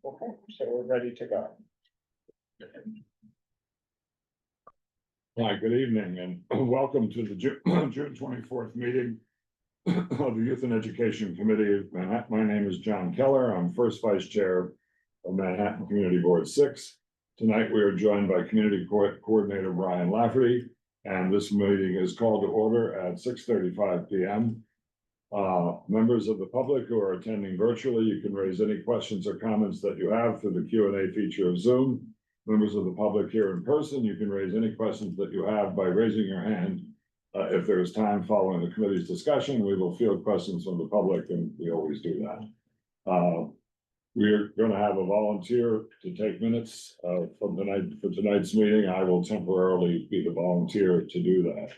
Okay, so we're ready to go. Hi, good evening, and welcome to the June 24th meeting of the Youth and Education Committee of Manhattan. My name is John Keller. I'm first vice chair of Manhattan Community Board 6. Tonight, we are joined by Community Coordinator Brian Lafferty, and this meeting is called to order at 6:35 p.m. Members of the public who are attending virtually, you can raise any questions or comments that you have through the Q&A feature of Zoom. Members of the public here in person, you can raise any questions that you have by raising your hand. If there is time following the committee's discussion, we will field questions from the public, and we always do that. We're going to have a volunteer to take minutes for tonight's meeting. I will temporarily be the volunteer to do that.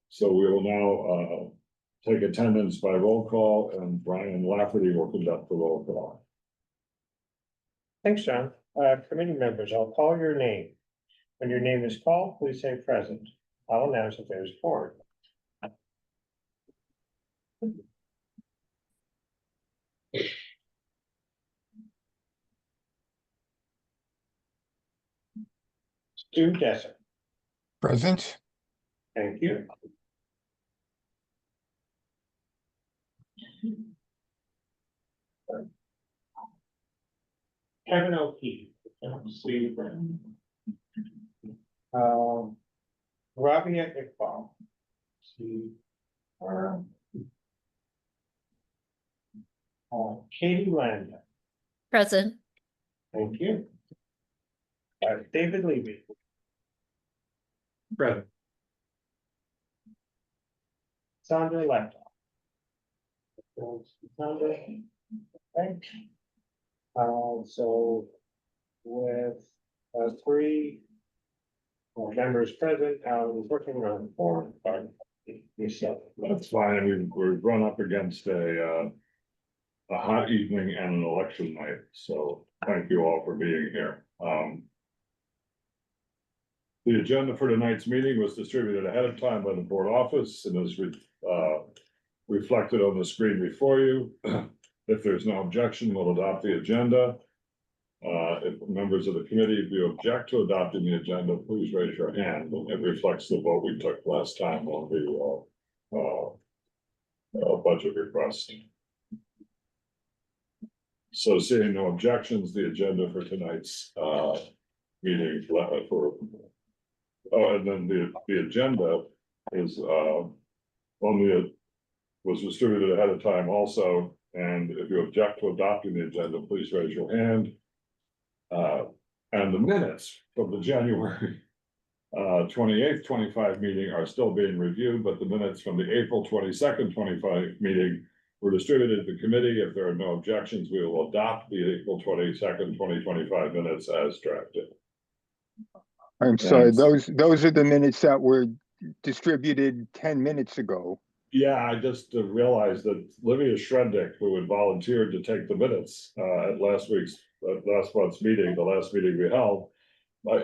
So we will now take attendance by roll call, and Brian Lafferty will conduct the roll call. Thanks, John. Committee members, I'll call your name. When your name is called, please say present. I'll announce if there's a quorum. Stu Desser. Present. Thank you. Kevin O'Keefe. Rabia Iqbal. Katie Landa. Present. Thank you. David Levy. Present. Sandra Lepta. Sandra. Okay. So with three members present, we're working on four. That's fine. We've run up against a hot evening and an election night, so thank you all for being here. The agenda for tonight's meeting was distributed ahead of time by the board office and is reflected on the screen before you. If there's no objection, we'll adopt the agenda. If members of the committee, if you object to adopting the agenda, please raise your hand. It reflects the vote we took last time on the budget request. So seeing no objections, the agenda for tonight's meeting and then the agenda is was distributed ahead of time also. And if you object to adopting the agenda, please raise your hand. And the minutes from the January 28th, 25 meeting are still being reviewed, but the minutes from the April 22nd, 25 meeting were distributed to the committee. If there are no objections, we will adopt the April 22nd, 2025 minutes as drafted. I'm sorry, those are the minutes that were distributed 10 minutes ago. Yeah, I just realized that Livia Shrendick, who had volunteered to take the minutes at last month's meeting, the last meeting we held,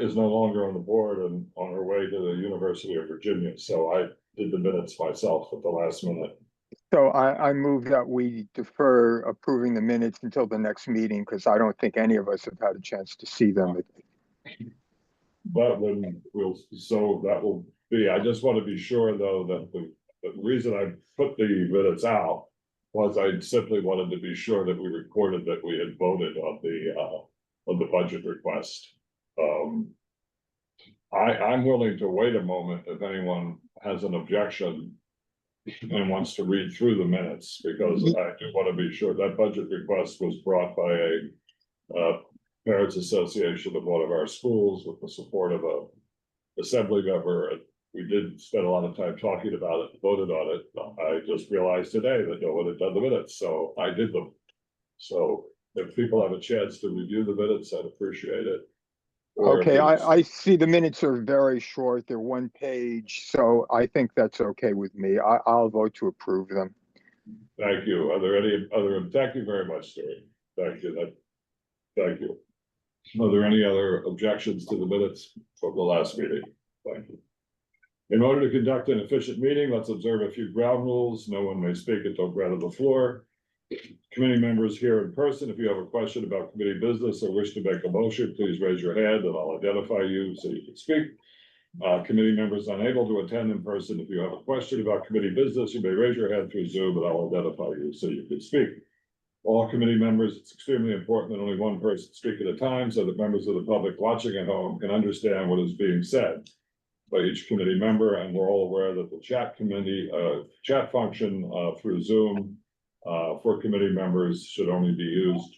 is no longer on the board and on her way to the University of Virginia. So I did the minutes myself at the last minute. So I move that we defer approving the minutes until the next meeting, because I don't think any of us have had a chance to see them. But so that will be, I just want to be sure though that the reason I put the minutes out was I simply wanted to be sure that we recorded that we had voted on the budget request. I'm willing to wait a moment if anyone has an objection and wants to read through the minutes, because I do want to be sure that budget request was brought by a parents association of one of our schools with the support of a assembly member. We did spend a lot of time talking about it, voted on it. I just realized today that no one had done the minutes, so I did them. So if people have a chance to review the minutes, I'd appreciate it. Okay, I see the minutes are very short. They're one page, so I think that's okay with me. I'll vote to approve them. Thank you. Are there any other? Thank you very much, Stuart. Thank you. Thank you. Are there any other objections to the minutes from the last meeting? Thank you. In order to conduct an efficient meeting, let's observe a few ground rules. No one may speak until granted the floor. Committee members here in person, if you have a question about committee business or wish to make a motion, please raise your hand and I'll identify you so you can speak. Committee members unable to attend in person, if you have a question about committee business, you may raise your hand through Zoom and I'll identify you so you can speak. All committee members, it's extremely important that only one person speak at a time so that members of the public watching at home can understand what is being said by each committee member, and we're all aware that the chat function through Zoom for committee members should only be used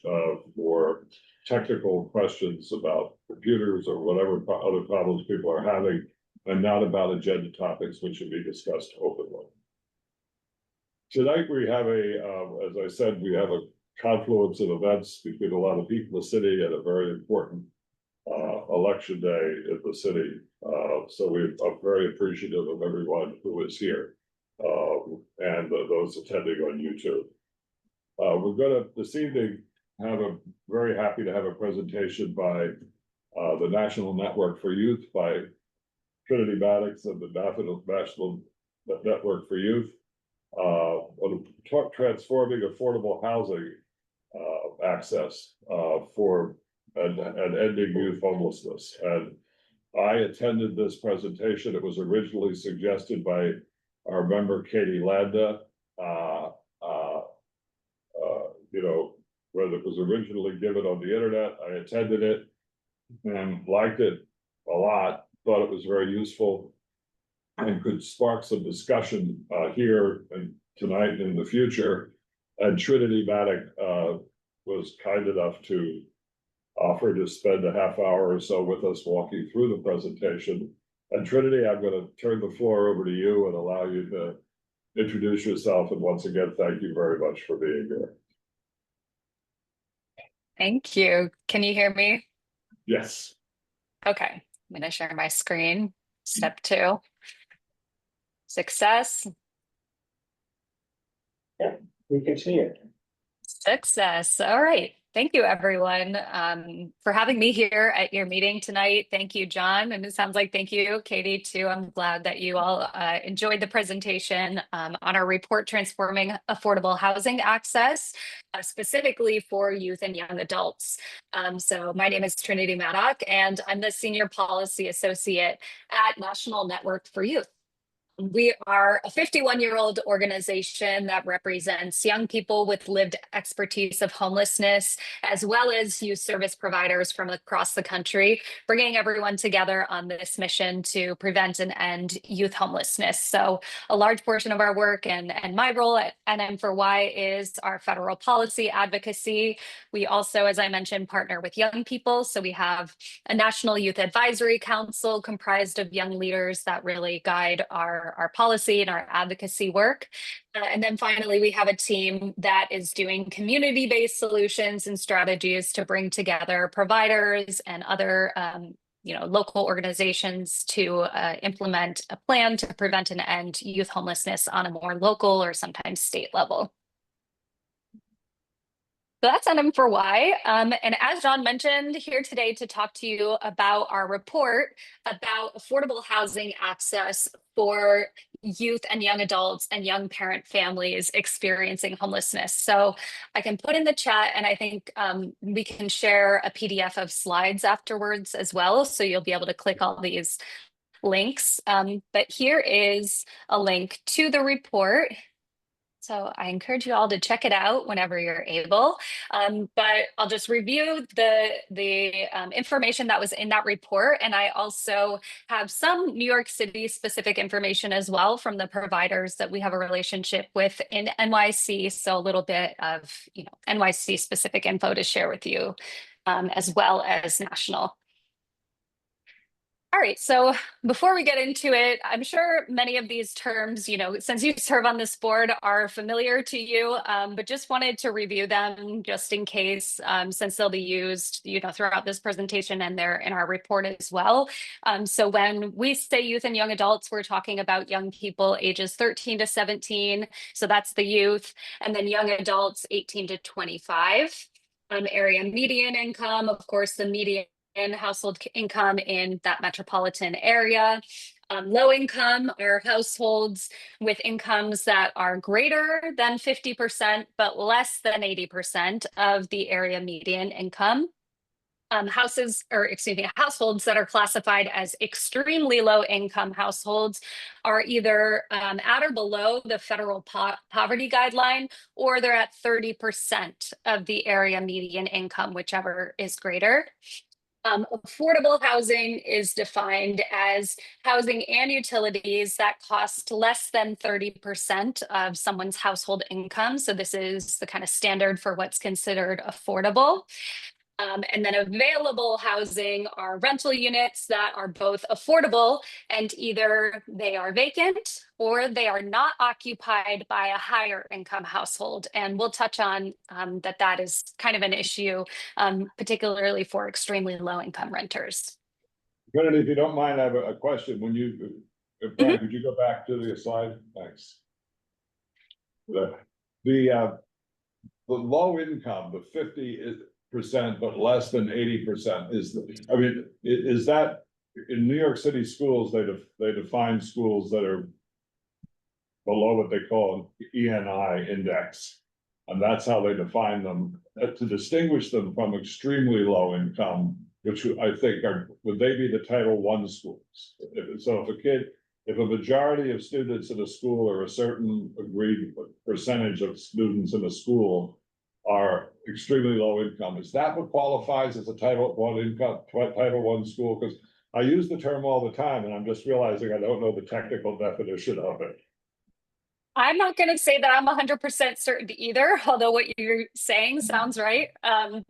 for technical questions about computers or whatever other problems people are having, and not about agenda topics which should be discussed openly. Tonight we have as I said, we have a confluence of events between a lot of people in the city at a very important election day in the city. So I'm very appreciative of everyone who is here and those attending on YouTube. We're gonna this evening very happy to have a presentation by the National Network for Youth by Trinity Maddox and the National Network for Youth on transforming affordable housing access for and ending youth homelessness. And I attended this presentation. It was originally suggested by our member Katie Landa. You know, whether it was originally given on the internet, I attended it and liked it a lot, thought it was very useful and could spark some discussion here and tonight and in the future. And Trinity Maddox was kind enough to offer to spend a half hour or so with us walking through the presentation. And Trinity, I'm going to turn the floor over to you and allow you to introduce yourself. And once again, thank you very much for being here. Thank you. Can you hear me? Yes. Okay, I'm going to share my screen. Step 2. Success. We can see it. Success. All right. Thank you, everyone, for having me here at your meeting tonight. Thank you, John. And it sounds like thank you, Katie, too. I'm glad that you all enjoyed the presentation on our report, Transforming Affordable Housing Access, specifically for youth and young adults. So my name is Trinity Maddox, and I'm the Senior Policy Associate at National Network for Youth. We are a 51-year-old organization that represents young people with lived expertise of homelessness, as well as youth service providers from across the country, bringing everyone together on this mission to prevent and end youth homelessness. So a large portion of our work and my role at NM4Y is our federal policy advocacy. We also, as I mentioned, partner with young people. So we have a National Youth Advisory Council comprised of young leaders that really guide our policy and our advocacy work. And then finally, we have a team that is doing community-based solutions and strategies to bring together providers and other local organizations to implement a plan to prevent and end youth homelessness on a more local or sometimes state level. So that's NM4Y. And as John mentioned, here today to talk to you about our report about affordable housing access for youth and young adults and young parent families experiencing homelessness. So I can put in the chat, and I think we can share a PDF of slides afterwards as well. So you'll be able to click all these links. But here is a link to the report. So I encourage you all to check it out whenever you're able. But I'll just review the information that was in that report. And I also have some New York City specific information as well from the providers that we have a relationship with in NYC. So a little bit of NYC specific info to share with you, as well as national. All right, so before we get into it, I'm sure many of these terms, since you serve on this board, are familiar to you, but just wanted to review them just in case, since they'll be used, throughout this presentation and they're in our report as well. So when we say youth and young adults, we're talking about young people ages 13 to 17. So that's the youth, and then young adults 18 to 25. Area median income, of course, the median household income in that metropolitan area. Low income are households with incomes that are greater than 50%, but less than 80% of the area median income. Households that are classified as extremely low income households are either at or below the federal poverty guideline, or they're at 30% of the area median income, whichever is greater. Affordable housing is defined as housing and utilities that cost less than 30% of someone's household income. So this is the kind of standard for what's considered affordable. And then available housing are rental units that are both affordable and either they are vacant or they are not occupied by a higher income household. And we'll touch on that is kind of an issue, particularly for extremely low income renters. Trinity, if you don't mind, I have a question. When you, Brian, could you go back to the slide? Thanks. The low income, the 50% but less than 80% is is that in New York City schools, they define schools that are below what they call an ENI index, and that's how they define them to distinguish them from extremely low income, which I think would they be the Title I schools? If a majority of students in a school or a certain agreed percentage of students in a school are extremely low income, is that what qualifies as a Title I school? Because I use the term all the time and I'm just realizing I don't know the technical definition of it. I'm not going to say that I'm 100% certain either, although what you're saying sounds right.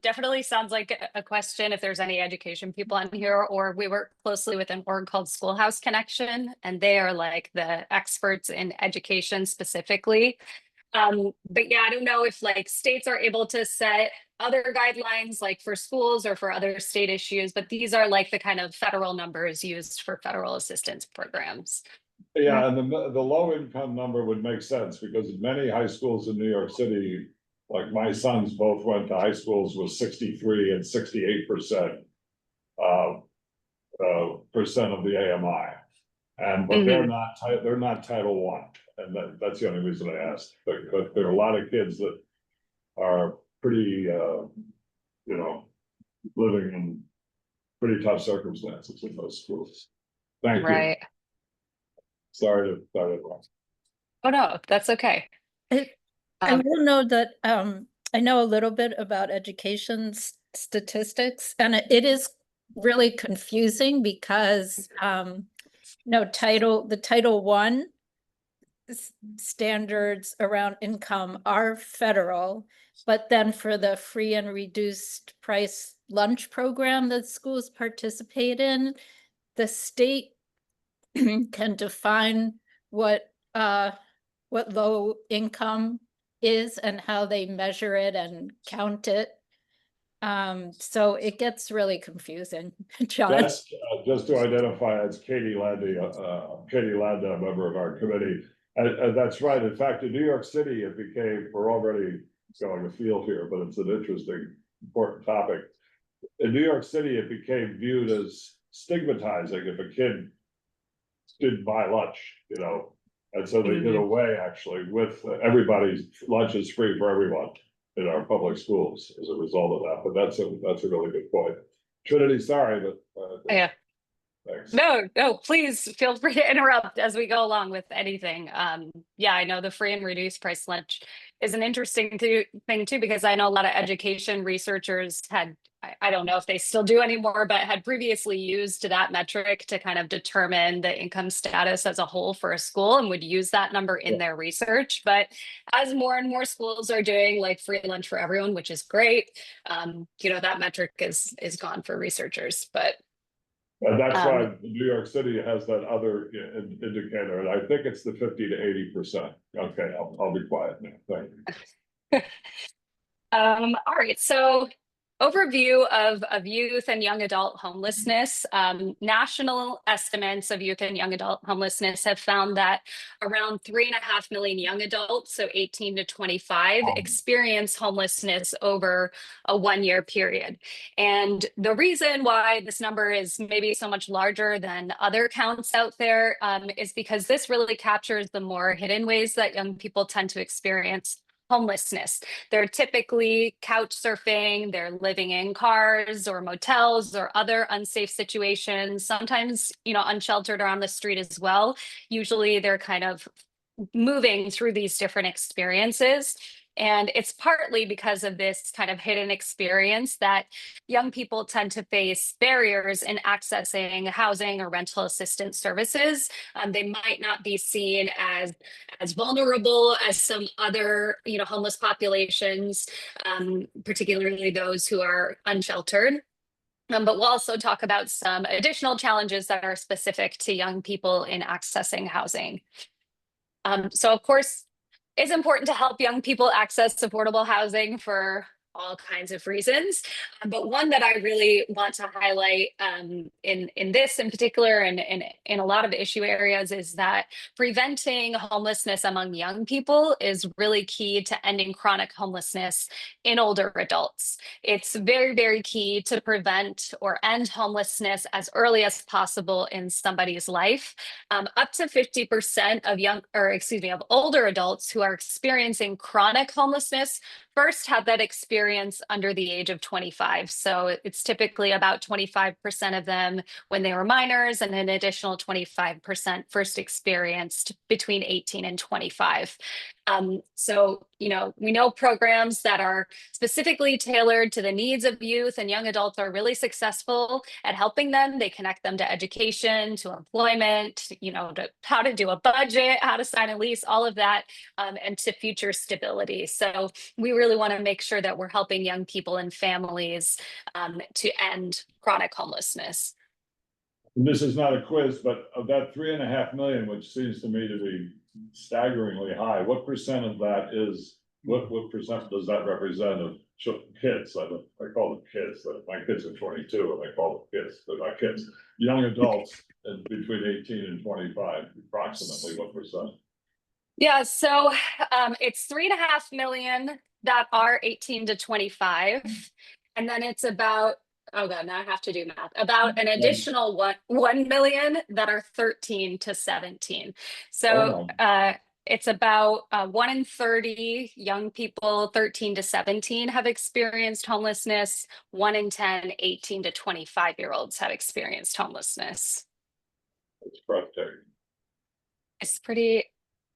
Definitely sounds like a question if there's any education people on here, or we work closely with an org called Schoolhouse Connection, and they are like the experts in education specifically. But yeah, I don't know if like states are able to set other guidelines like for schools or for other state issues, but these are like the kind of federal numbers used for federal assistance programs. Yeah, and the low income number would make sense because many high schools in New York City, like my sons both went to high schools with 63 and 68% percent of the AMI. But they're not Title I, and that's the only reason I asked. But there are a lot of kids that are pretty living in pretty tough circumstances in those schools. Thank you. Right. Sorry to start it wrong. Oh no, that's okay. I will know that I know a little bit about education statistics, and it is really confusing because the Title I standards around income are federal, but then for the free and reduced price lunch program that schools participate in, the state can define what low income is and how they measure it and count it. So it gets really confusing, John. That's just to identify, it's Katie Landa, a member of our committee. That's right. In fact, in New York City, it became, we're already going afield here, but it's an interesting, important topic. In New York City, it became viewed as stigmatizing if a kid didn't buy lunch, and so they did away actually with everybody's lunch is free for everyone in our public schools as a result of that. But that's a really good point. Trinity, sorry, but Yeah. thanks. No, please feel free to interrupt as we go along with anything. Yeah, I know the free and reduced price lunch is an interesting thing too, because I know a lot of education researchers I don't know if they still do anymore, but had previously used that metric to kind of determine the income status as a whole for a school and would use that number in their research. But as more and more schools are doing like free lunch for everyone, which is great, that metric is gone for researchers. But and that's why New York City has that other indicator, and I think it's the 50 to 80%. Okay, I'll be quiet now. Thank you. All right, so overview of youth and young adult homelessness. National estimates of youth and young adult homelessness have found that around 3.5 million young adults, so 18 to 25, experience homelessness over a 1-year period. And the reason why this number is maybe so much larger than other counts out there is because this really captures the more hidden ways that young people tend to experience homelessness. They're typically couch surfing, they're living in cars or motels or other unsafe situations, sometimes, unsheltered or on the street as well. Usually they're kind of moving through these different experiences. And it's partly because of this kind of hidden experience that young people tend to face barriers in accessing housing or rental assistance services. They might not be seen as vulnerable as some other, homeless populations, particularly those who are unsheltered. But we'll also talk about some additional challenges that are specific to young people in accessing housing. So of course, it's important to help young people access affordable housing for all kinds of reasons. But one that I really want to highlight in this in particular and in a lot of issue areas is that preventing homelessness among young people is really key to ending chronic homelessness in older adults. It's very, very key to prevent or end homelessness as early as possible in somebody's life. Up to 50% of older adults who are experiencing chronic homelessness first had that experience under the age of 25. So it's typically about 25% of them when they were minors, and an additional 25% first experienced between 18 and 25. So, we know programs that are specifically tailored to the needs of youth and young adults are really successful at helping them. They connect them to education, to employment, to how to do a budget, how to sign a lease, all of that, and to future stability. So we really want to make sure that we're helping young people and families to end chronic homelessness. And this is not a quiz, but of that 3.5 million, which seems to me to be staggeringly high, what percent of that is, what percent does that represent of kids? I call them kids, my kids are 22, and I call them kids, they're not kids. Young adults between 18 and 25, approximately what percent? Yeah, so it's 3.5 million that are 18 to 25. And then it's about, oh God, now I have to do math, about an additional 1 million that are 13 to 17. So it's about 1 in 30 young people, 13 to 17 have experienced homelessness. 1 in 10, 18 to 25-year-olds have experienced homelessness. It's breathtaking. It's pretty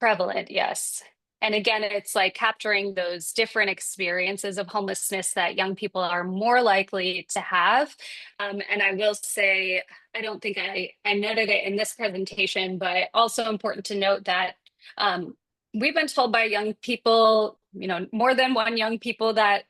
prevalent, yes. And again, it's like capturing those different experiences of homelessness that young people are more likely to have. And I will say, I don't think I noted it in this presentation, but also important to note that we've been told by young people, more than one young people that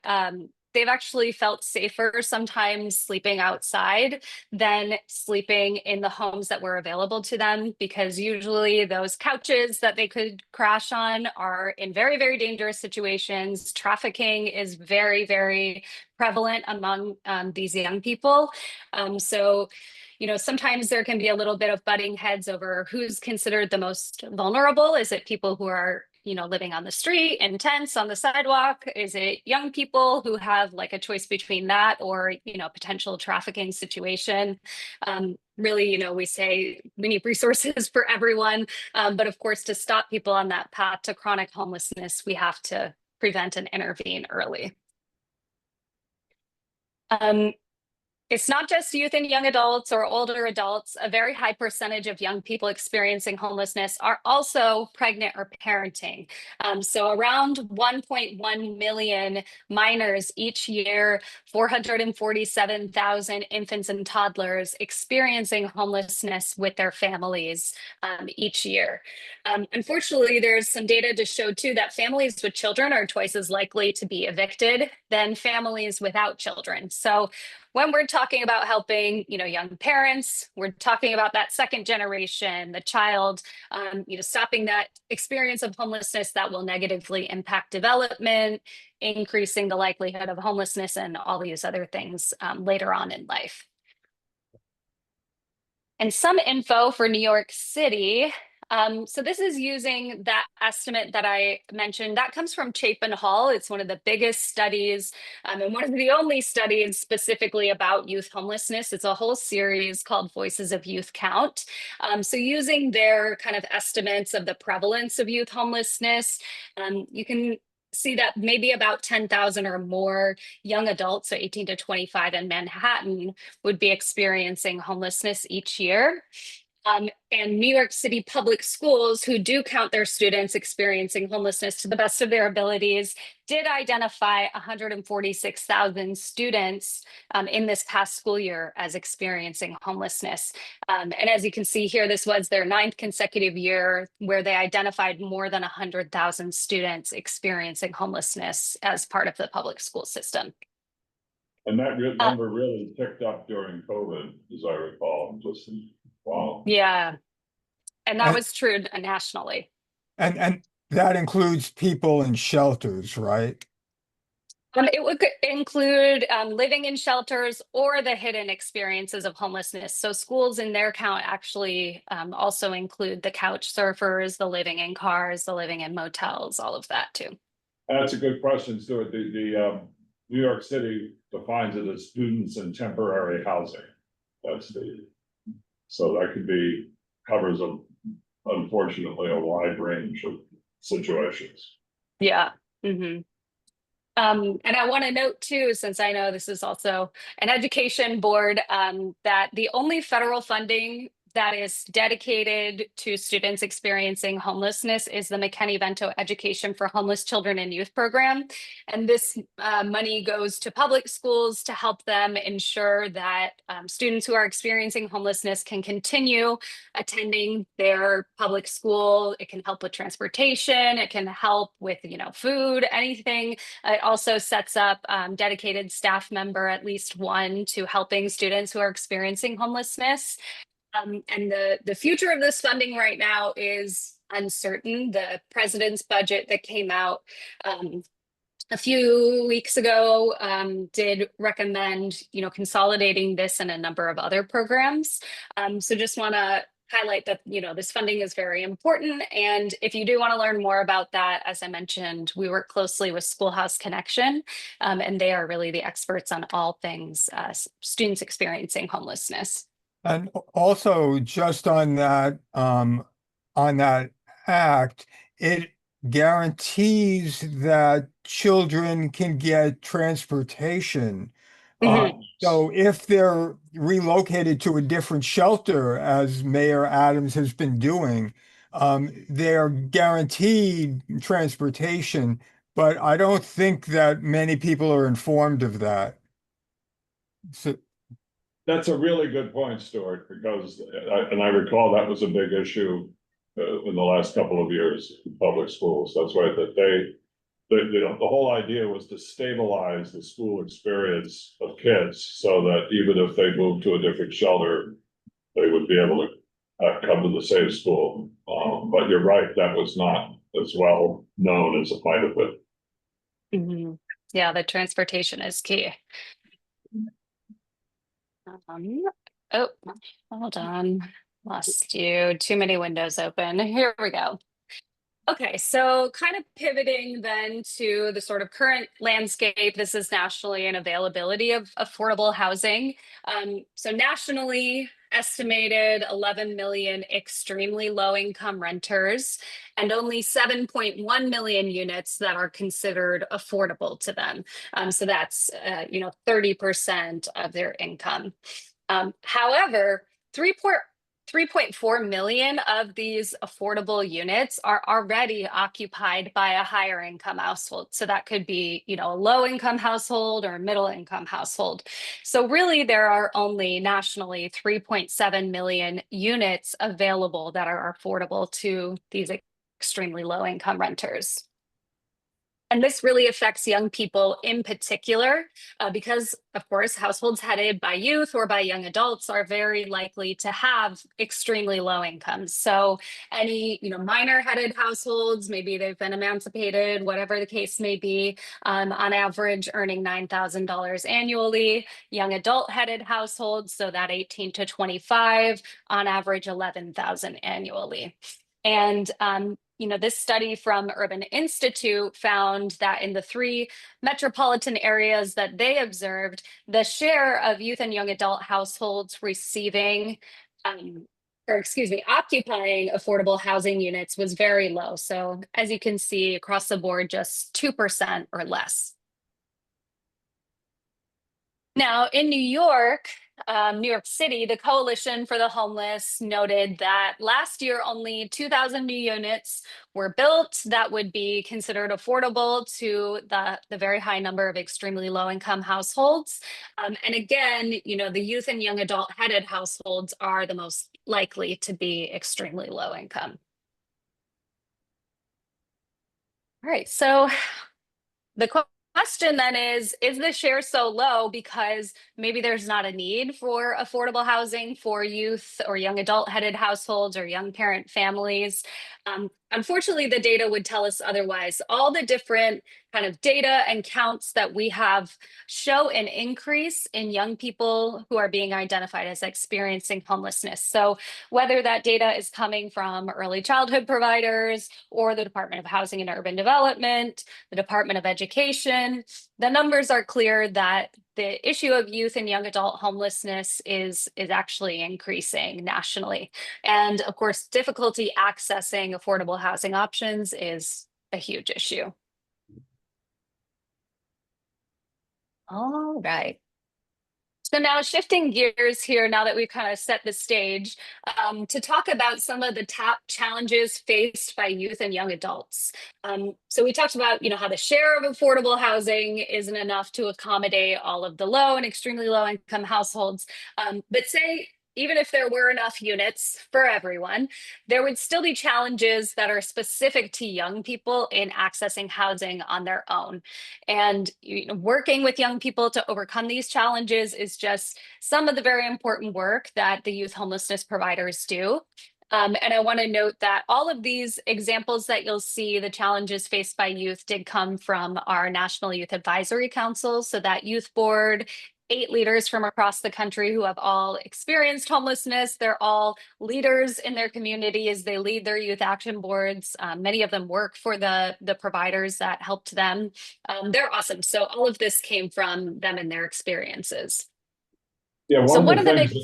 they've actually felt safer sometimes sleeping outside than sleeping in the homes that were available to them, because usually those couches that they could crash on are in very, very dangerous situations. Trafficking is very, very prevalent among these young people. So sometimes there can be a little bit of butting heads over who's considered the most vulnerable. Is it people who are living on the street in tents on the sidewalk? Is it young people who have like a choice between that or, potential trafficking situation? Really, we say we need resources for everyone. But of course, to stop people on that path to chronic homelessness, we have to prevent and intervene early. It's not just youth and young adults or older adults. A very high percentage of young people experiencing homelessness are also pregnant or parenting. So around 1.1 million minors each year, 447,000 infants and toddlers experiencing homelessness with their families each year. Unfortunately, there's some data to show too that families with children are twice as likely to be evicted than families without children. So when we're talking about helping, young parents, we're talking about that second generation, the child, stopping that experience of homelessness that will negatively impact development, increasing the likelihood of homelessness and all these other things later on in life. And some info for New York City. So this is using that estimate that I mentioned. That comes from Chapin Hall. It's one of the biggest studies and one of the only studies specifically about youth homelessness. It's a whole series called Voices of Youth Count. So using their kind of estimates of the prevalence of youth homelessness, you can see that maybe about 10,000 or more young adults, so 18 to 25 in Manhattan, would be experiencing homelessness each year. And New York City public schools, who do count their students experiencing homelessness to the best of their abilities, did identify 146,000 students in this past school year as experiencing homelessness. And as you can see here, this was their 9th consecutive year where they identified more than 100,000 students experiencing homelessness as part of the public school system. And that number really ticked up during COVID, as I recall. Just wow. Yeah. And that was true nationally. And that includes people in shelters, right? It would include living in shelters or the hidden experiences of homelessness. So schools in their count actually also include the couch surfers, the living in cars, the living in motels, all of that too. That's a good question, Stuart. The New York City defines it as students in temporary housing. So that could be, covers unfortunately a wide range of situations. Yeah. Mm-hmm. And I want to note too, since I know this is also an education board, that the only federal funding that is dedicated to students experiencing homelessness is the McKinney-Vento Education for Homeless Children and Youth program. And this money goes to public schools to help them ensure that students who are experiencing homelessness can continue attending their public school. It can help with transportation. It can help with, food, anything. It also sets up dedicated staff member, at least one, to helping students who are experiencing homelessness. And the future of this funding right now is uncertain. The president's budget that came out a few weeks ago did recommend, consolidating this and a number of other programs. So just want to highlight that, this funding is very important. And if you do want to learn more about that, as I mentioned, we work closely with Schoolhouse Connection, and they are really the experts on all things students experiencing homelessness. And also just on that act, it guarantees that children can get transportation. So if they're relocated to a different shelter, as Mayor Adams has been doing, they're guaranteed transportation, but I don't think that many people are informed of that. So that's a really good point, Stuart, because I recall that was a big issue in the last couple of years in public schools. That's right, that the whole idea was to stabilize the school experience of kids so that even if they moved to a different shelter, they would be able to come to the same school. But you're right, that was not as well known as it might have been. Mm-hmm. Yeah, the transportation is key. Oh, hold on. Lost you. Too many windows open. Here we go. Okay, so kind of pivoting then to the sort of current landscape. This is nationally and availability of affordable housing. So nationally, estimated 11 million extremely low income renters and only 7.1 million units that are considered affordable to them. So that's 30% of their income. However, 3.4 million of these affordable units are already occupied by a higher income household. So that could be, a low income household or a middle income household. So really there are only nationally 3.7 million units available that are affordable to these extremely low income renters. And this really affects young people in particular, because, of course, households headed by youth or by young adults are very likely to have extremely low incomes. So any, minor headed households, maybe they've been emancipated, whatever the case may be, on average earning $9,000 annually. Young adult headed households, so that 18 to 25, on average 11,000 annually. And this study from Urban Institute found that in the 3 metropolitan areas that they observed, the share of youth and young adult households occupying affordable housing units was very low. So as you can see across the board, just 2% or less. Now, in New York City, the Coalition for the Homeless noted that last year only 2,000 new units were built that would be considered affordable to the very high number of extremely low income households. And again, the youth and young adult headed households are the most likely to be extremely low income. All right, so the question then is the share so low because maybe there's not a need for affordable housing for youth or young adult headed households or young parent families? Unfortunately, the data would tell us otherwise. All the different kind of data and counts that we have show an increase in young people who are being identified as experiencing homelessness. So whether that data is coming from early childhood providers or the Department of Housing and Urban Development, the Department of Education, the numbers are clear that the issue of youth and young adult homelessness is actually increasing nationally. And of course, difficulty accessing affordable housing options is a huge issue. All right. So now shifting gears here, now that we've kind of set the stage, to talk about some of the top challenges faced by youth and young adults. So we talked about, how the share of affordable housing isn't enough to accommodate all of the low and extremely low income households. But say, even if there were enough units for everyone, there would still be challenges that are specific to young people in accessing housing on their own. And working with young people to overcome these challenges is just some of the very important work that the youth homelessness providers do. And I want to note that all of these examples that you'll see, the challenges faced by youth, did come from our National Youth Advisory Council. So that youth board, 8 leaders from across the country who have all experienced homelessness. They're all leaders in their community as they lead their youth action boards. Many of them work for the providers that helped them. They're awesome. So all of this came from them and their experiences. Yeah, So one of the things.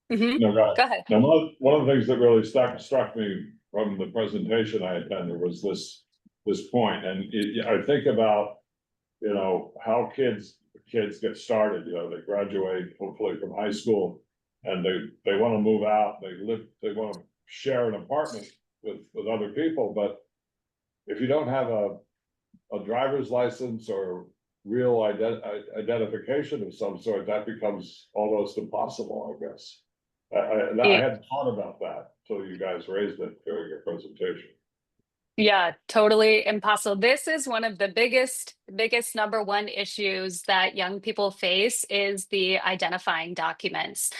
Go ahead. Now, one of the things that really struck me from the presentation I attended was this point, and I think about how kids get started. They graduate hopefully from high school, and they want to move out. They want to share an apartment with other people, but if you don't have a driver's license or real identification of some sort, that becomes almost impossible, I guess. I hadn't thought about that until you guys raised it during your presentation. Yeah, totally impossible. This is one of the biggest number one issues that young people face is the identifying documents.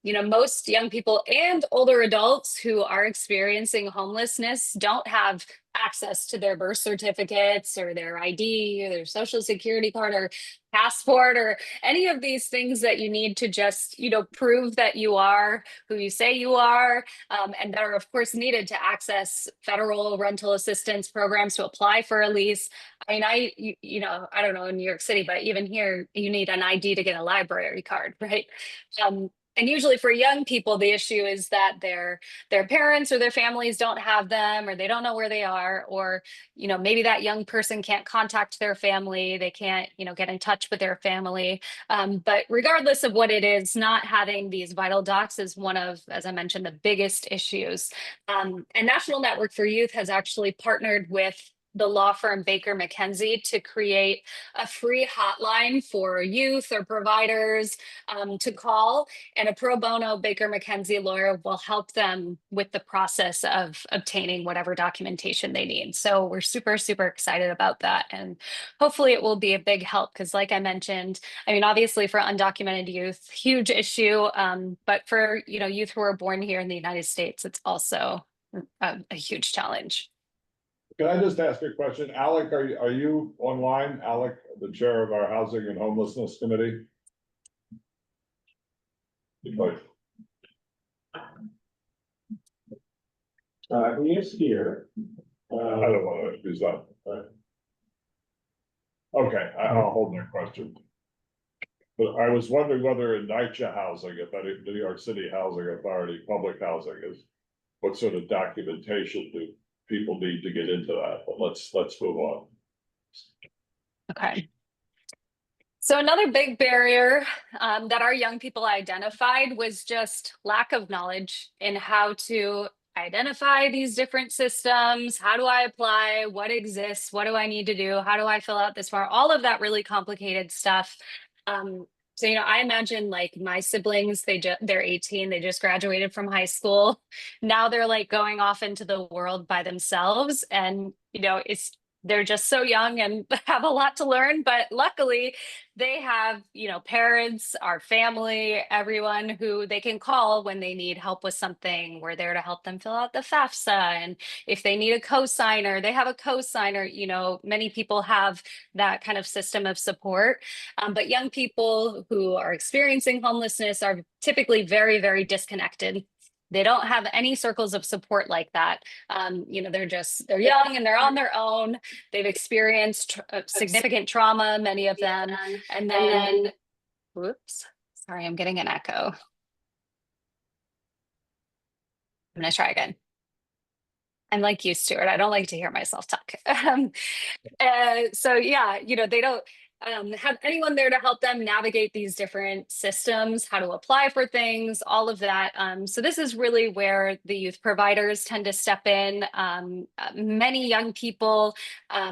Most young people and older adults who are experiencing homelessness don't have access to their birth certificates or their ID or their social security card or passport or any of these things that you need to just, prove that you are who you say you are, and that are of course needed to access federal rental assistance programs to apply for a lease. I mean, I don't know in New York City, but even here you need an ID to get a library card, right? And usually for young people, the issue is that their parents or their families don't have them, or they don't know where they are, or, maybe that young person can't contact their family. They can't, get in touch with their family. But regardless of what it is, not having these vital docs is one of, as I mentioned, the biggest issues. And National Network for Youth has actually partnered with the law firm Baker McKenzie to create a free hotline for youth or providers to call, and a pro bono Baker McKenzie lawyer will help them with the process of obtaining whatever documentation they need. So we're super, super excited about that. And hopefully it will be a big help because like I mentioned, I mean, obviously for undocumented youth, huge issue. But for, youth who are born here in the United States, it's also a huge challenge. Can I just ask you a question? Alec, are you online? Alec, the chair of our Housing and Homelessness Committee? But He is here. I don't want to, he's not. Okay, I'll hold that question. But I was wondering whether in NYCHA housing, if any New York City Housing Authority, public housing is, what sort of documentation do people need to get into that? But let's move on. Okay. So another big barrier that our young people identified was just lack of knowledge in how to identify these different systems. How do I apply? What exists? What do I need to do? How do I fill out this form? All of that really complicated stuff. So, I imagine like my siblings, they're 18, they just graduated from high school. Now they're like going off into the world by themselves. And, they're just so young and have a lot to learn, but luckily they have, parents, our family, everyone who they can call when they need help with something. We're there to help them fill out the FAFSA. And if they need a co-signer, they have a co-signer. Many people have that kind of system of support. But young people who are experiencing homelessness are typically very, very disconnected. They don't have any circles of support like that. They're young and they're on their own. They've experienced significant trauma, many of them. And then, whoops, sorry, I'm getting an echo. I'm gonna try again. I'm like you, Stuart. I don't like to hear myself talk. So yeah, they don't have anyone there to help them navigate these different systems, how to apply for things, all of that. So this is really where the youth providers tend to step in. Many young people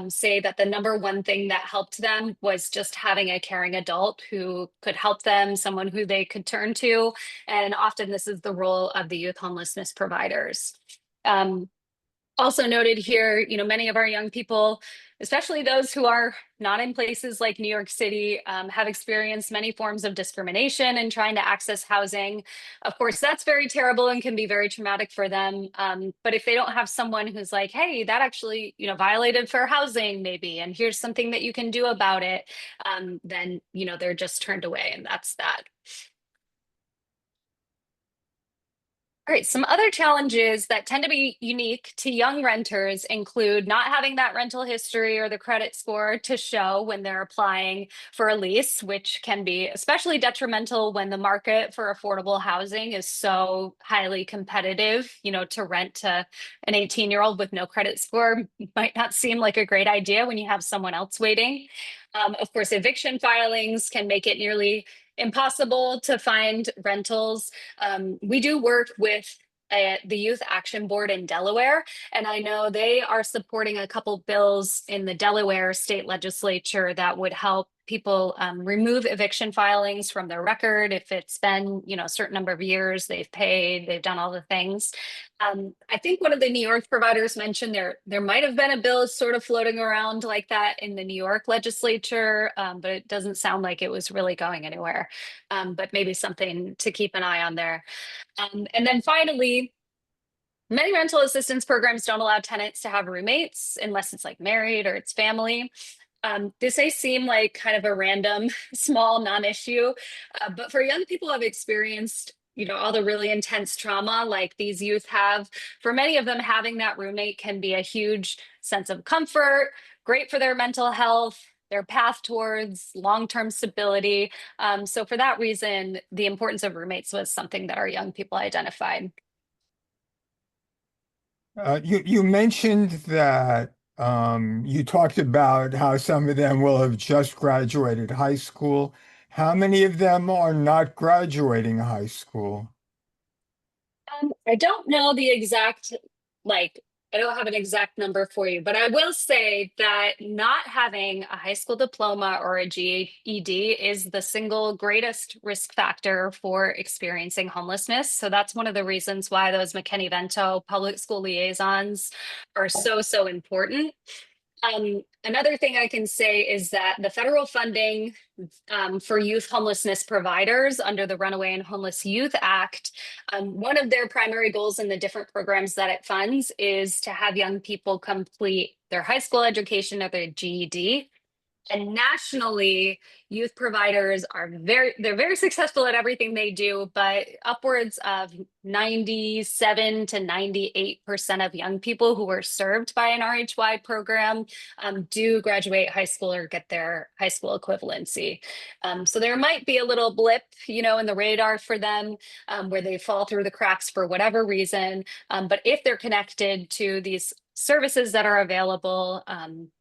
say that the number one thing that helped them was just having a caring adult who could help them, someone who they could turn to. And often this is the role of the youth homelessness providers. Also noted here, many of our young people, especially those who are not in places like New York City, have experienced many forms of discrimination in trying to access housing. Of course, that's very terrible and can be very traumatic for them. But if they don't have someone who's like, hey, that actually, violated fair housing maybe, and here's something that you can do about it, then, they're just turned away, and that's that. All right, some other challenges that tend to be unique to young renters include not having that rental history or the credit score to show when they're applying for a lease, which can be especially detrimental when the market for affordable housing is so highly competitive. To rent to an 18-year-old with no credit score might not seem like a great idea when you have someone else waiting. Of course, eviction filings can make it nearly impossible to find rentals. We do work with the Youth Action Board in Delaware, and I know they are supporting a couple bills in the Delaware state legislature that would help people remove eviction filings from their record if it's been, a certain number of years, they've paid, they've done all the things. I think one of the New York providers mentioned there might have been a bill sort of floating around like that in the New York legislature, but it doesn't sound like it was really going anywhere. But maybe something to keep an eye on there. And then finally, many rental assistance programs don't allow tenants to have roommates unless it's like married or it's family. This may seem like kind of a random small non-issue, but for young people who have experienced, all the really intense trauma like these youth have, for many of them, having that roommate can be a huge sense of comfort, great for their mental health, their path towards long-term stability. So for that reason, the importance of roommates was something that our young people identified. You mentioned that you talked about how some of them will have just graduated high school. How many of them are not graduating high school? I don't know the exact I don't have an exact number for you, but I will say that not having a high school diploma or a GED is the single greatest risk factor for experiencing homelessness. So that's one of the reasons why those McKinney-Vento public school liaisons are so, so important. Another thing I can say is that the federal funding for youth homelessness providers under the Runaway and Homeless Youth Act, one of their primary goals in the different programs that it funds is to have young people complete their high school education or their GED. And nationally, youth providers are they're very successful at everything they do, but upwards of 97 to 98% of young people who are served by an RHY program do graduate high school or get their high school equivalency. So there might be a little blip, in the radar for them where they fall through the cracks for whatever reason. But if they're connected to these services that are available,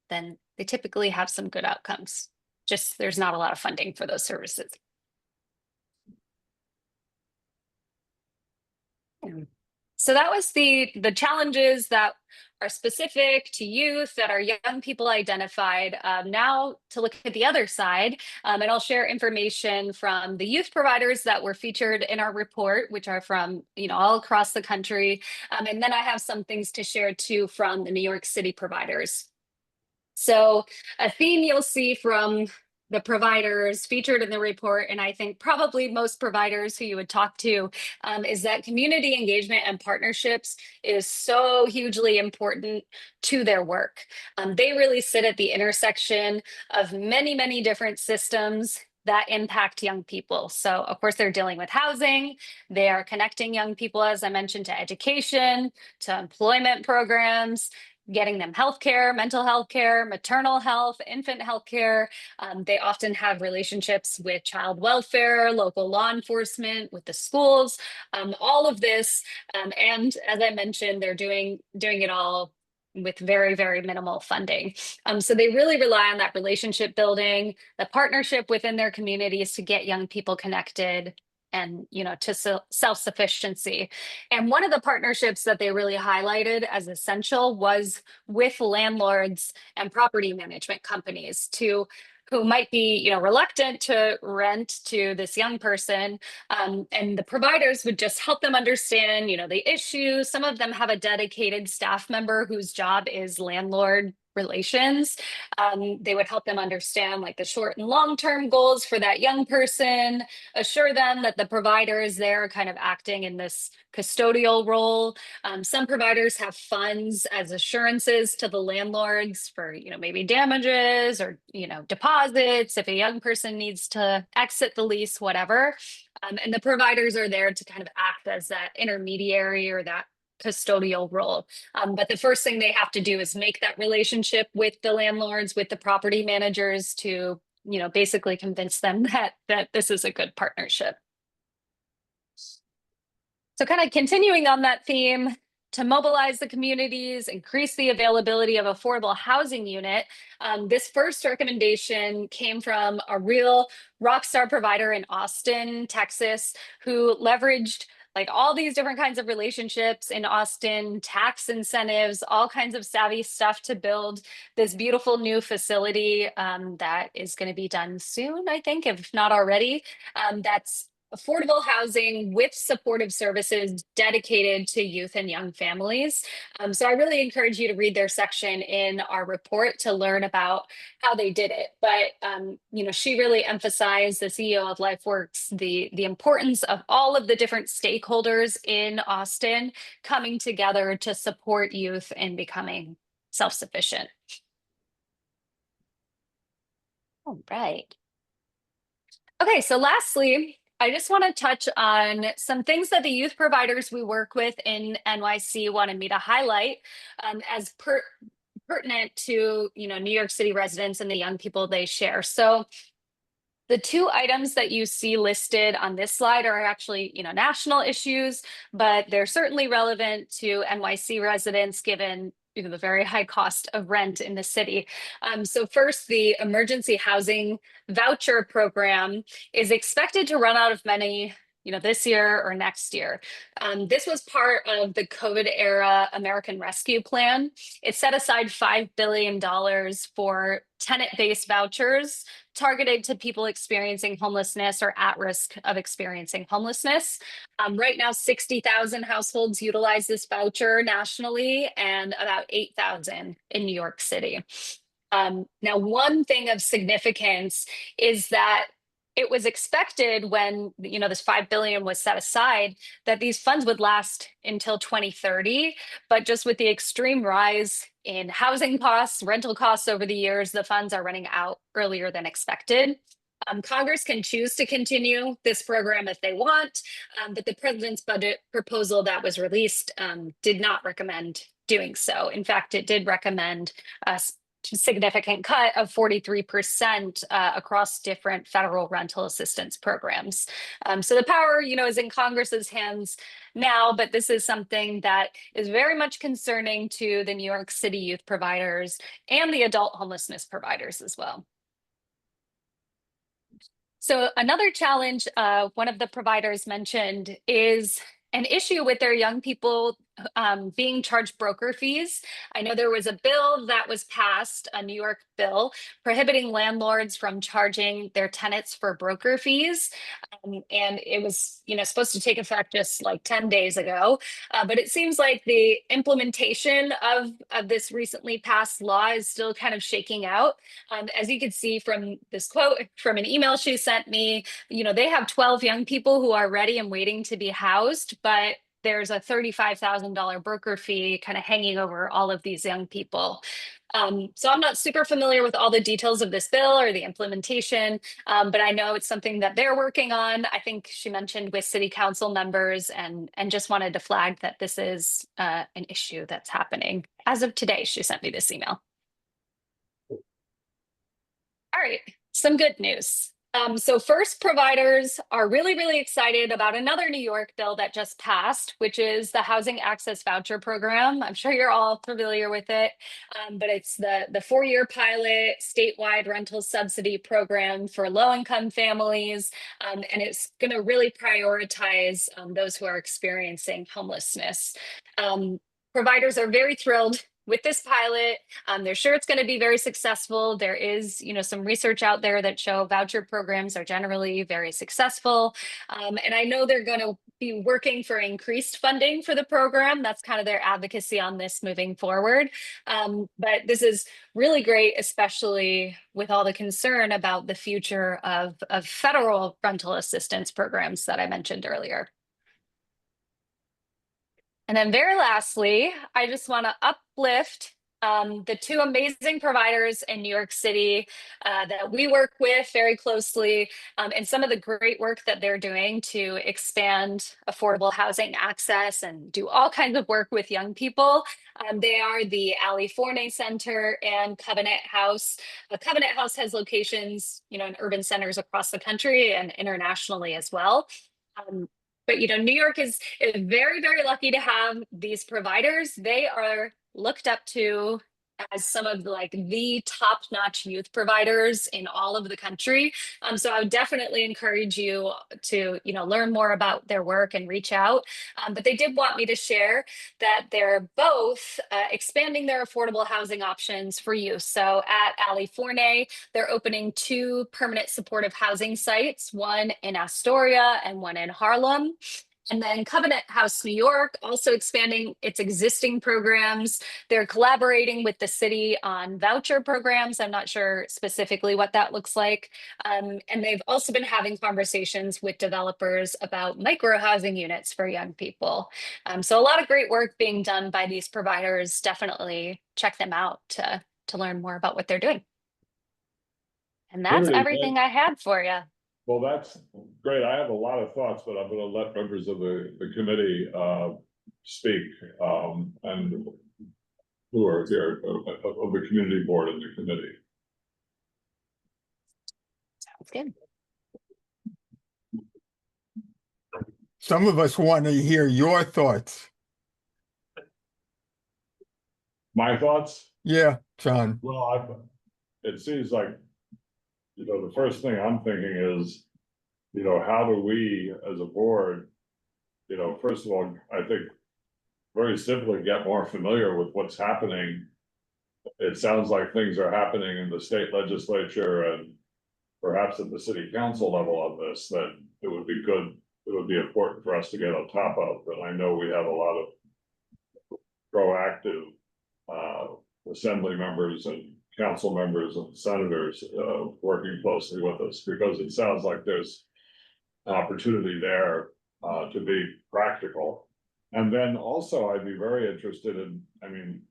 then they typically have some good outcomes. Just there's not a lot of funding for those services. So that was the challenges that are specific to youth that our young people identified. Now to look at the other side, and I'll share information from the youth providers that were featured in our report, which are from all across the country. And then I have some things to share too from the New York City providers. So a theme you'll see from the providers featured in the report, and I think probably most providers who you would talk to, is that community engagement and partnerships is so hugely important to their work. They really sit at the intersection of many, many different systems that impact young people. So of course, they're dealing with housing. They are connecting young people, as I mentioned, to education, to employment programs, getting them healthcare, mental health care, maternal health, infant health care. They often have relationships with child welfare, local law enforcement, with the schools, all of this. And as I mentioned, they're doing it all with very, very minimal funding. So they really rely on that relationship building, the partnership within their communities to get young people connected and to self-sufficiency. And one of the partnerships that they really highlighted as essential was with landlords and property management companies who might be reluctant to rent to this young person, and the providers would just help them understand the issue. Some of them have a dedicated staff member whose job is landlord relations. They would help them understand like the short and long-term goals for that young person, assure them that the provider is there kind of acting in this custodial role. Some providers have funds as assurances to the landlords for, maybe damages or, deposits if a young person needs to exit the lease, whatever. And the providers are there to kind of act as that intermediary or that custodial role. But the first thing they have to do is make that relationship with the landlords, with the property managers to, basically convince them that this is a good partnership. So kind of continuing on that theme, to mobilize the communities, increase the availability of affordable housing unit. This first recommendation came from a real rock star provider in Austin, Texas, who leveraged like all these different kinds of relationships in Austin, tax incentives, all kinds of savvy stuff to build this beautiful new facility that is going to be done soon, I think, if not already. That's affordable housing with supportive services dedicated to youth and young families. So I really encourage you to read their section in our report to learn about how they did it. But, she really emphasized, the CEO of LifeWorks, the importance of all of the different stakeholders in Austin coming together to support youth in becoming self-sufficient. All right. Okay, so lastly, I just want to touch on some things that the youth providers we work with in NYC wanted me to highlight as pertinent to New York City residents and the young people they share. So the two items that you see listed on this slide are actually national issues, but they're certainly relevant to NYC residents given the very high cost of rent in the city. So first, the emergency housing voucher program is expected to run out of money this year or next year. This was part of the COVID era American Rescue Plan. It set aside $5 billion for tenant-based vouchers targeted to people experiencing homelessness or at risk of experiencing homelessness. Right now, 60,000 households utilize this voucher nationally and about 8,000 in New York City. Now, one thing of significance is that it was expected when, this $5 billion was set aside, that these funds would last until 2030. But just with the extreme rise in housing costs, rental costs over the years, the funds are running out earlier than expected. Congress can choose to continue this program if they want, but the president's budget proposal that was released did not recommend doing so. In fact, it did recommend a significant cut of 43% across different federal rental assistance programs. So the power, is in Congress's hands now, but this is something that is very much concerning to the New York City youth providers and the adult homelessness providers as well. So another challenge one of the providers mentioned is an issue with their young people being charged broker fees. I know there was a bill that was passed, a New York bill, prohibiting landlords from charging their tenants for broker fees. And it was, supposed to take effect just like 10 days ago. But it seems like the implementation of this recently passed law is still kind of shaking out. As you can see from this quote from an email she sent me, they have 12 young people who are ready and waiting to be housed, but there's a $35,000 broker fee kind of hanging over all of these young people. So I'm not super familiar with all the details of this bill or the implementation, but I know it's something that they're working on. I think she mentioned with city council members, and just wanted to flag that this is an issue that's happening. As of today, she sent me this email. All right, some good news. So first, providers are really, really excited about another New York bill that just passed, which is the Housing Access Voucher Program. I'm sure you're all familiar with it, but it's the 4-year pilot statewide rental subsidy program for low-income families, and it's going to really prioritize those who are experiencing homelessness. Providers are very thrilled with this pilot. They're sure it's going to be very successful. There is, some research out there that show voucher programs are generally very successful. And I know they're going to be working for increased funding for the program. That's kind of their advocacy on this moving forward. But this is really great, especially with all the concern about the future of federal rental assistance programs that I mentioned earlier. And then very lastly, I just want to uplift the 2 amazing providers in New York City that we work with very closely, and some of the great work that they're doing to expand affordable housing access and do all kinds of work with young people. They are the Ali Forney Center and Covenant House. Covenant House has locations, in urban centers across the country and internationally as well. But New York is very, very lucky to have these providers. They are looked up to as some of the top-notch youth providers in all of the country. So I would definitely encourage you to learn more about their work and reach out. But they did want me to share that they're both expanding their affordable housing options for youth. So at Ali Forney, they're opening 2 permanent supportive housing sites, one in Astoria and one in Harlem. And then Covenant House New York, also expanding its existing programs. They're collaborating with the city on voucher programs. I'm not sure specifically what that looks like. And they've also been having conversations with developers about micro housing units for young people. So a lot of great work being done by these providers. Definitely check them out to learn more about what they're doing. And that's Liberty, everything I had for you. Well, that's great. I have a lot of thoughts, but I'm going to let members of the committee speak, and who are here of the community board and the committee. Sounds good. Some of us want to hear your thoughts. My thoughts? Yeah, John. Well, it seems like, the first thing I'm thinking is you know, how do we as a board, you know, first of all, I think very simply get more familiar with what's happening. It sounds like things are happening in the state legislature and perhaps at the city council level on this, that it would be good, it would be important for us to get on top of. And I know we have a lot of proactive assembly members and council members and senators working closely with us, because it sounds like there's an opportunity there to be practical. And then also I'd be very interested in, I mean,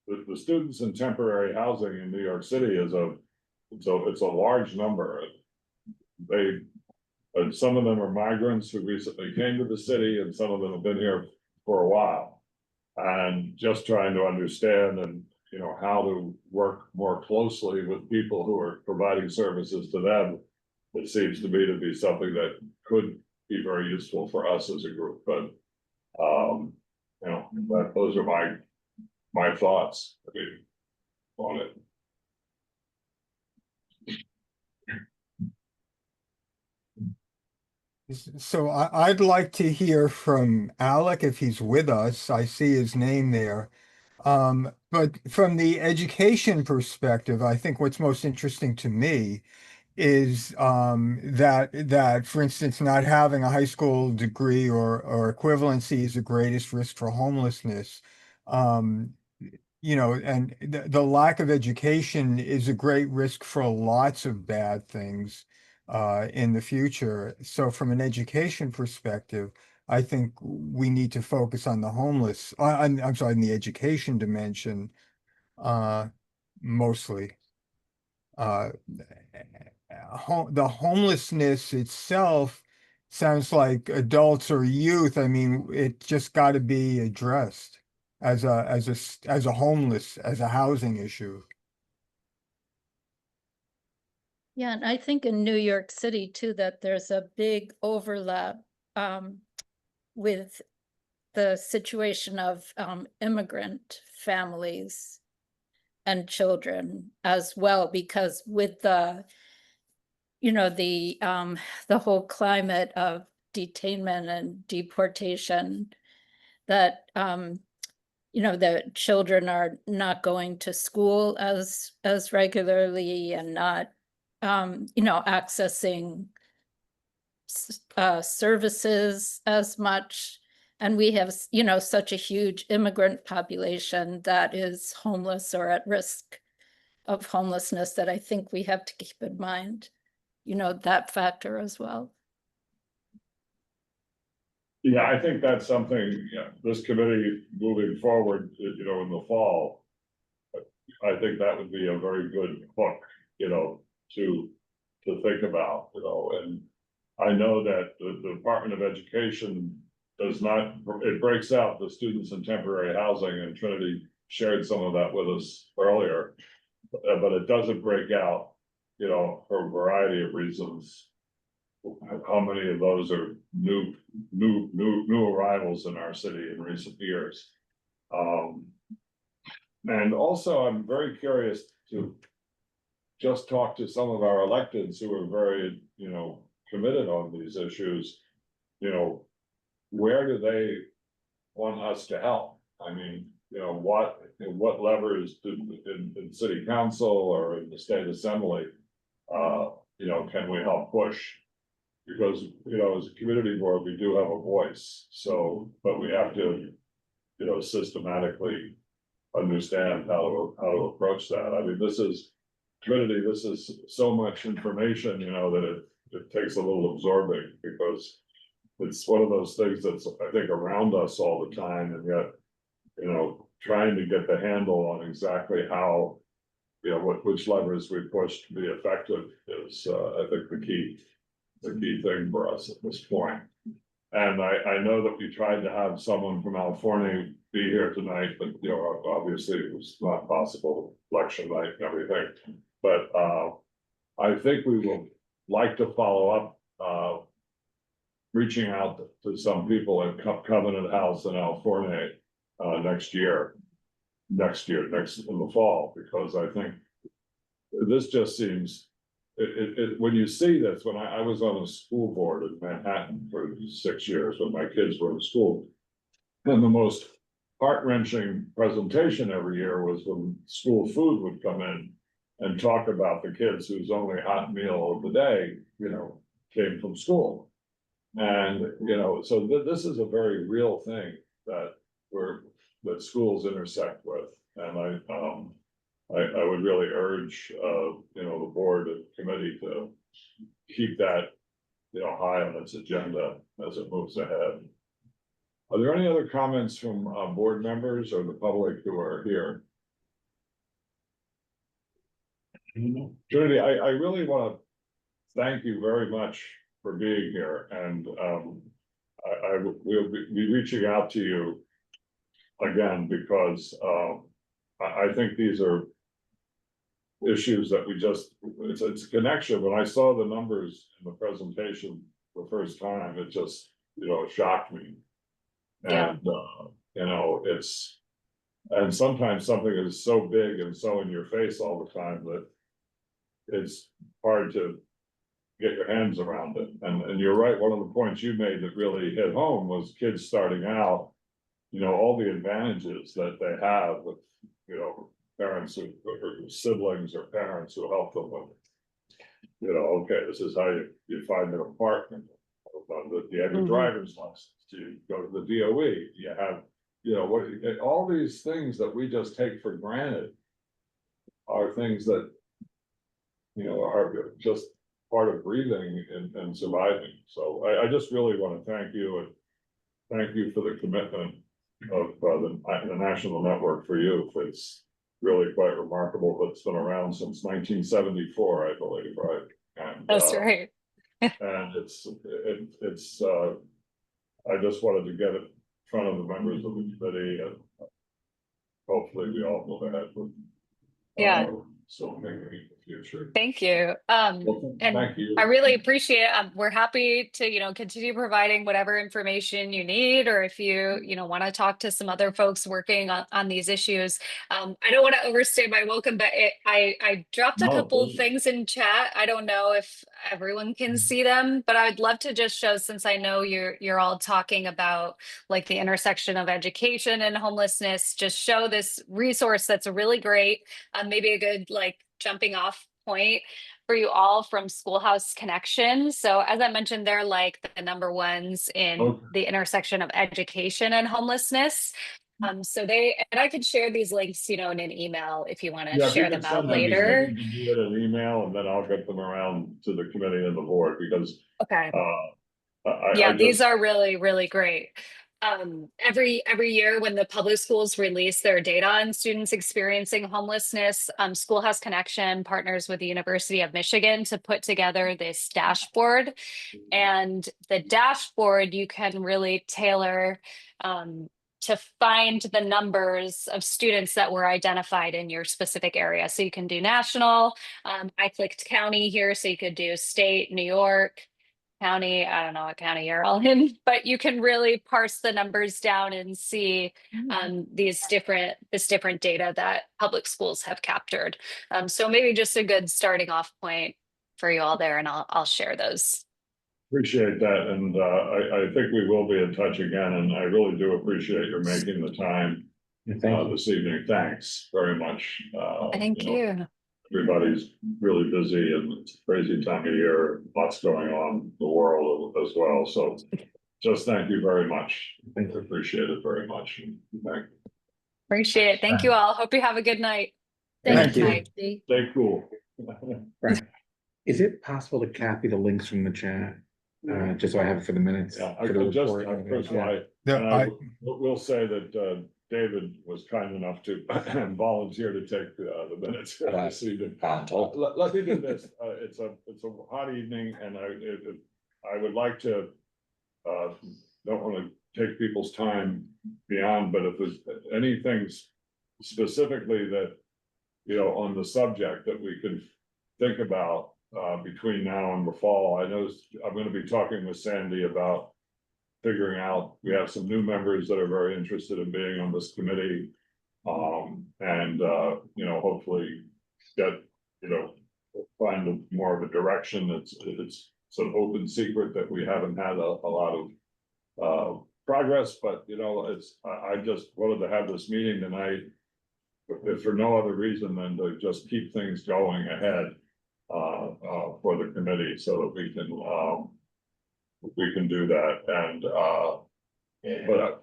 the students in temporary housing in New York City is it's a large number. And some of them are migrants who recently came to the city, and some of them have been here for a while. And just trying to understand and, you know, how to work more closely with people who are providing services to them. It seems to me to be something that could be very useful for us as a group, but, you know, those are my thoughts, I mean, on it. So I'd like to hear from Alec if he's with us. I see his name there. But from the education perspective, I think what's most interesting to me is that for instance, not having a high school degree or equivalency is the greatest risk for homelessness. You know, and the lack of education is a great risk for lots of bad things in the future. So from an education perspective, I think we need to focus on the homeless, I'm sorry, in the education dimension, mostly. The homelessness itself sounds like adults or youth. I mean, it just got to be addressed as a homeless, as a housing issue. Yeah, and I think in New York City too, that there's a big overlap with the situation of immigrant families and children as well, because with the, you know, the whole climate of detainment and deportation, that you know, the children are not going to school as regularly and not you know, accessing services as much. And we have, you know, such a huge immigrant population that is homeless or at risk of homelessness, that I think we have to keep in mind, you know, that factor as well. Yeah, I think that's something, yeah, this committee moving forward, you know, in the fall. I think that would be a very good hook, you know, to think about, you know, and I know that the Department of Education does not, it breaks out the students in temporary housing, and Trinity shared some of that with us earlier. But it doesn't break out, you know, for a variety of reasons, how many of those are new arrivals in our city in recent years. And also I'm very curious to just talk to some of our electeds who are very, you know, committed on these issues. You know, where do they want us to help? I mean, you know, what levers in city council or in the state assembly, you know, can we help push? Because, you know, as a community board, we do have a voice, so, but we have to, you know, systematically understand how to approach that. I mean, this is so much information, you know, that it takes a little absorbing, because it's one of those things that's, I think, around us all the time, and yet, you know, trying to get the handle on exactly how, you know, which levers we push to be effective is, I think, the key thing for us at this point. And I know that we tried to have someone from California be here tonight, but, you know, obviously it was not possible, election night and everything. But I think we will like to follow up, reaching out to some people at Covenant House in California next in the fall, because I think this just seems when you see this, when I was on a school board in Manhattan for 6 years when my kids were in school. And the most heart-wrenching presentation every year was when school food would come in and talk about the kids whose only hot meal of the day, came from school. And, so this is a very real thing that that schools intersect with. And I would really urge, the board and committee to keep that, high on its agenda as it moves ahead. Are there any other comments from board members or the public who are here? Trinity, I really want to thank you very much for being here, and we'll be reaching out to you again because I think these are issues that it's a connection. When I saw the numbers in the presentation the first time, it just shocked me. Yeah. And and sometimes something is so big and so in your face all the time that it's hard to get your hands around it. And you're right, one of the points you made that really hit home was kids starting out, all the advantages that they have with, parents or siblings or parents who help them with, okay, this is how you find an apartment. You have your driver's license, you go to the DOE, you have, all these things that we just take for granted are things that, are just part of breathing and surviving. So I just really want to thank you and thank you for the commitment of the National Network for Youth. It's really quite remarkable. It's been around since 1974, I believe, right? And, That's right. and it's I just wanted to get it in front of the members of the committee, and hopefully we all move ahead with Yeah. so maybe in the future. Thank you. Well, And thank you. I really appreciate it. We're happy to, continue providing whatever information you need, or if you, want to talk to some other folks working on these issues. I don't want to overstay my welcome, but I dropped a No, couple please. things in chat. I don't know if everyone can see them, but I'd love to just show, since I know you're all talking about like the intersection of education and homelessness, just show this resource that's really great. Maybe a good jumping off point for you all from Schoolhouse Connection. So as I mentioned, they're like the number ones in the intersection of education and homelessness. So and I could share these links, in an email if you want to share them out later. You can do it an email, and then I'll get them around to the committee and the board because Okay. Yeah, these are really, really great. Every year when the public schools release their data on students experiencing homelessness, Schoolhouse Connection partners with the University of Michigan to put together this dashboard. And the dashboard you can really tailor to find the numbers of students that were identified in your specific area. So you can do national. I clicked county here, so you could do state, New York. County, I don't know what county you're all in, but you can really parse the numbers down and see this different data that public schools have captured. So maybe just a good starting off point for you all there, and I'll share those. Appreciate that, and I think we will be in touch again, and I really do appreciate your making the time this evening. Thanks very much. Thank you. Everybody's really busy and it's a crazy time of year, lots going on in the world as well. So just thank you very much. I appreciate it very much. Thank you. Appreciate it. Thank you all. Hope you have a good night. Thank you. Tracy. Stay cool. Right. Is it possible to copy the links from the chat? Just so I have it for the minutes. Yeah, for the I just, report? first of all, Yeah, I will say that David was kind enough to volunteer to take the minutes this evening. Let me do this. It's a hot evening, and I would like to don't want to take people's time beyond, but if there's anything specifically that on the subject that we could think about between now and the fall. I know I'm going to be talking with Sandy about figuring out, we have some new members that are very interested in being on this committee. And hopefully get, find more of a direction. It's an open secret that we haven't had a lot of progress, but you know, I just wanted to have this meeting tonight. If for no other reason than to just keep things going ahead for the committee so that we can do that. And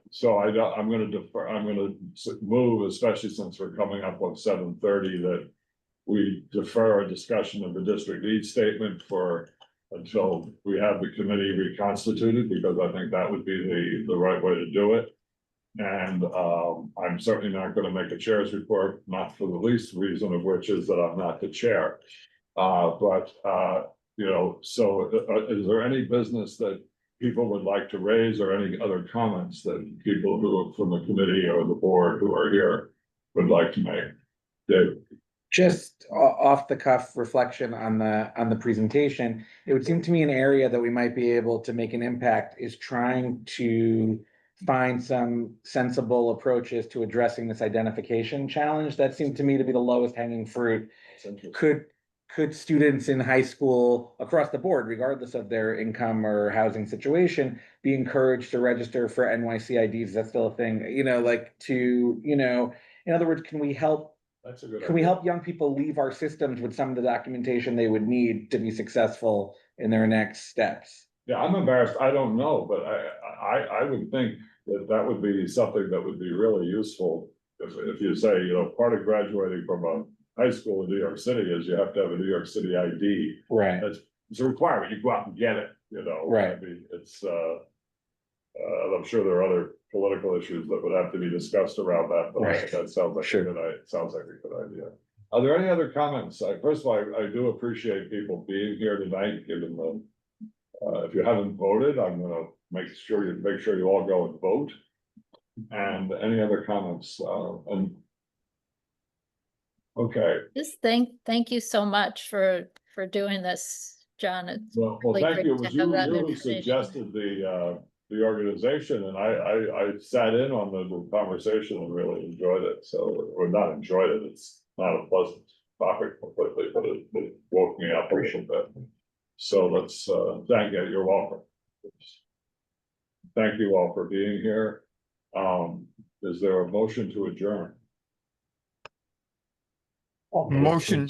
so I'm gonna defer, I'm gonna move, especially since we're coming up on 7:30, that we defer a discussion of the district needs statement until we have the committee reconstituted, because I think that would be the right way to do it. And I'm certainly not gonna make a chair's report, not for the least reason of which is that I'm not the chair. You know, so is there any business that people would like to raise, or any other comments that people who are from the committee or the board who are here would like to make? Dave? Just off the cuff reflection on the presentation, it would seem to me an area that we might be able to make an impact is trying to find some sensible approaches to addressing this identification challenge. That seemed to me to be the lowest hanging fruit. Could students in high school across the board, regardless of their income or housing situation, be encouraged to register for NYCIDs? Is that still a thing? You know, like in other words, can we help young people leave our systems with some of the documentation they would need to be successful in their next steps? Yeah, I'm embarrassed. I don't know, but I would think that would be something that would be really useful. If you say, you know, part of graduating from a high school in New York City is you have to have a New York City ID. Right. It's a requirement. You go out and get it, you know. Right. I mean, it's I'm sure there are other political issues that would have to be discussed around that, but Right. that sounds like Sure. it sounds like a good idea. Are there any other comments? First of all, I do appreciate people being here tonight, given the if you haven't voted, I'm gonna make sure you all go and vote. And any other comments? Okay, Just thank you so much for doing this, John. It's well, really thank great you. It to was have you that who information. suggested the organization, and I sat in on the conversation and really enjoyed it. So, or not enjoyed it, it's not a pleasant topic completely, but it woke me up a little bit. So let's thank you. You're welcome. Thank you all for being here. Is there a motion to adjourn? Motion.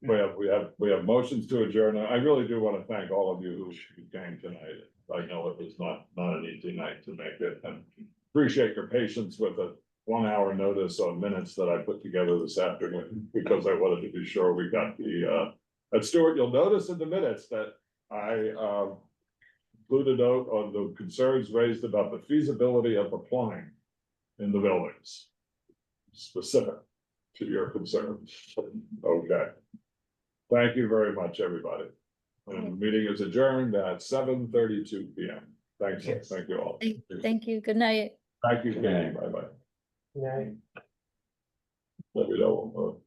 We have motions to adjourn. I really do want to thank all of you who came tonight. I know it was not an easy night to make it, and appreciate your patience with a 1 hour notice on minutes that I put together this afternoon, because I wanted to be sure we got and Stuart, you'll notice in the minutes that I included a note on the concerns raised about the feasibility of the plumbing in the buildings, specific to your concerns. Okay. Thank you very much, everybody. And the meeting is adjourned at 7:32 PM. Thanks, Yes. thank you all. Thank you. Good night. Thank you, Kenny. Bye-bye. Night. Let me know.